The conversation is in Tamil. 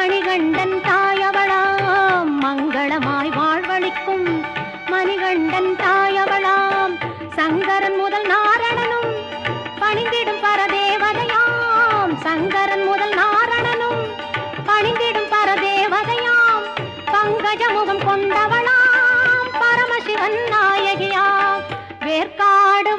மணிகண்டன் தாயவளாம் மங்களமாய் வாழ்வளிக்கும் மணிகண்டன் தாயவளாம் சங்கரன் முதல் நாரணனும் பணிந்திடும் பரதேவதையாம் சங்கரன் முதல் நாரணனும் பணிந்திடும் பரதேவதையாம் பங்கஜமுகம் கொண்டவளாம் பரமசிவன் நாயகியாம் வேற்காடு